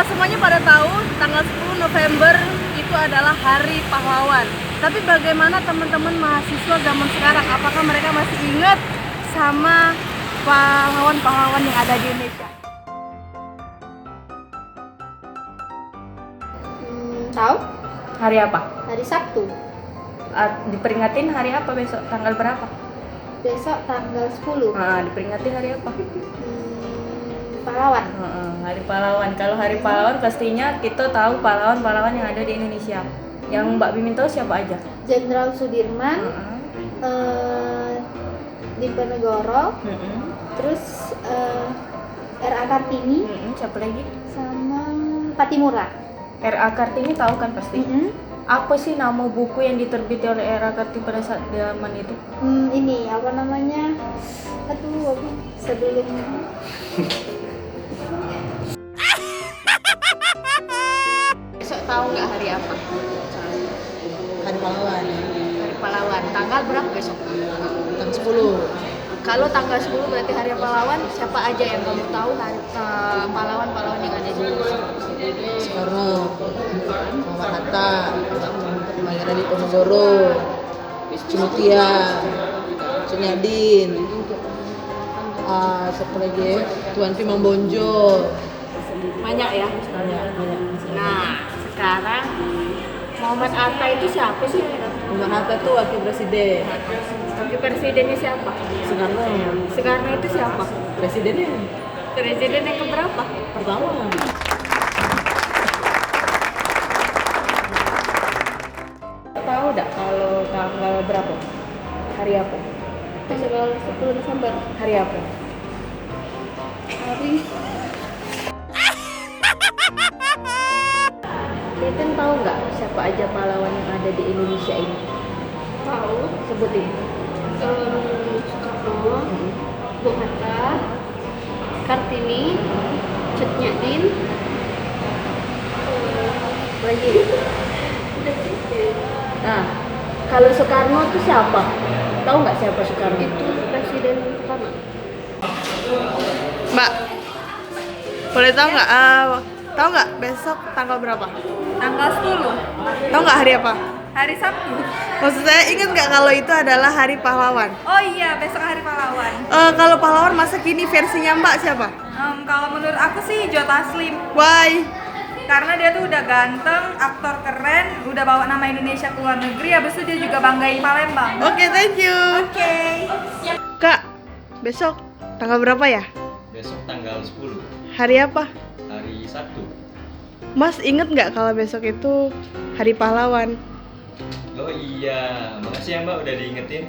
semuanya pada tahu tanggal 10 November itu adalah Hari Pahlawan. Tapi bagaimana teman-teman mahasiswa zaman sekarang? Apakah mereka masih ingat sama pahlawan-pahlawan yang ada di Indonesia? Tahu? Hari apa? Hari Sabtu. Diperingatin hari apa besok? Tanggal berapa? Besok tanggal 10. Diperingatin hari apa? Pahlawan. Hari Pahlawan. Kalau Hari Pahlawan pastinya kita tahu pahlawan-pahlawan yang ada di Indonesia. Yang Mbak Bimin tahu siapa aja? Jenderal Sudirman, Diponegoro, terus R.A. Kartini, Siapa lagi? sama Patimura. R.A. Kartini tahu kan pasti? Apa sih nama buku yang diterbiti oleh R.A. Kartini pada saat zaman itu? Ini apa namanya? Aduh, sebelum Besok tahu nggak hari apa? Hari Pahlawan, Hari Pahlawan. Tanggal berapa besok? tanggal 10. Kalau tanggal 10 berarti Hari Pahlawan. Siapa aja yang kamu tahu hari pahlawan-pahlawan yang ada di Indonesia? Soekarno, Muhammad Hatta, Pangeran Diponegoro, Mutia, Sunyadin, siapa lagi? Tuan Pimang Bonjol. Banyak ya? Banyak. Nah, sekarang Muhammad Hatta itu siapa sih? Muhammad Hatta tuh wakil presiden. Wakil presidennya siapa? Soekarno, Soekarno itu siapa? presidennya Presiden yang keberapa? pertama. Tahu nggak kalau tanggal berapa? Hari apa? tanggal 10 Desember. Hari apa? Hari Titin tahu nggak siapa aja pahlawan yang ada di Indonesia ini? tahu Sebutin. Soekarno, Bung Hatta, Kartini, Cut Nyak Lagi. Nah, kalau Soekarno itu siapa? Tahu nggak siapa Soekarno? itu presiden pertama. Mbak, boleh tahu nggak besok tanggal berapa? Tanggal 10. Tahu nggak hari apa? Hari Sabtu. Maksud saya ingat nggak kalau itu adalah Hari Pahlawan? Oh iya, besok Hari Pahlawan. Kalau pahlawan masa kini versinya Mbak siapa? Kalau menurut aku sih Joe Taslim. Why? Karena dia tuh udah ganteng, aktor keren, udah bawa nama Indonesia ke luar negeri, habis itu dia juga banggain Palembang. Oke, thank you. Oke. Kak, besok tanggal berapa ya? Besok tanggal 10, Hari apa? hari Sabtu. Mas inget nggak kalau besok itu Hari Pahlawan? Oh iya, makasih ya Mbak udah diingetin.